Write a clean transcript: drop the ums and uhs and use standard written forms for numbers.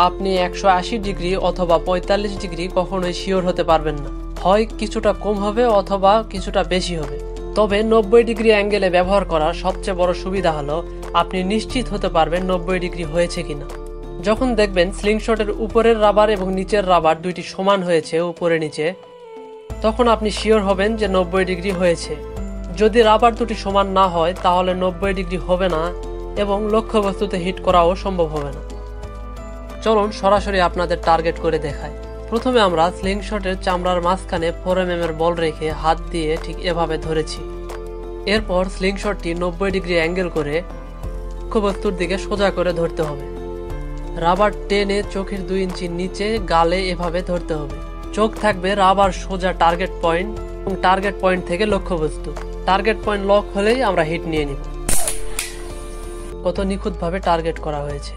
আপনি 180 ডিগ্রি অথবা 45 ডিগ্রি কখনোই শিওর হতে পারবেন না, হয় কিছুটা কম হবে অথবা কিছুটা বেশি হবে। তবে 90 ডিগ্রি অ্যাঙ্গেলে ব্যবহার করার সবচেয়ে বড় সুবিধা হলো আপনি নিশ্চিত হতে পারবেন 90 ডিগ্রি হয়েছে কিনা। যখন দেখবেন স্লিংশটের উপরের রাবার এবং নিচের রাবার দুইটি সমান হয়েছে উপরে নিচে, তখন আপনি শিওর হবেন যে 90 ডিগ্রি হয়েছে। যদি রাবার দুটি সমান না হয় তাহলে 90 ডিগ্রি হবে না এবং লক্ষ্যবস্তুতে হিট করাও সম্ভব হবে না। চলুন সরাসরি আপনাদের টার্গেট করে দেখাই। প্রথমে আমরা স্লিংশটের চামড়ার মাঝখানে 4 mm এর বল রেখে হাত দিয়ে ঠিক এভাবে ধরেছি। এরপর স্লিংশটটি 90 ডিগ্রি অ্যাঙ্গেল করে লক্ষ্যবস্তুর দিকে সোজা করে ধরতে হবে। রাবার টেনে চোখের 2 ইঞ্চি নিচে গালে এভাবে ধরতে হবে। চোখ থাকবে রাবার সোজা টার্গেট পয়েন্ট এবং টার্গেট পয়েন্ট থেকে লক্ষ্যবস্তু। টার্গেট পয়েন্ট লক হলেই আমরা হিট নিয়ে নিব। কত নিখুঁতভাবে টার্গেট করা হয়েছে।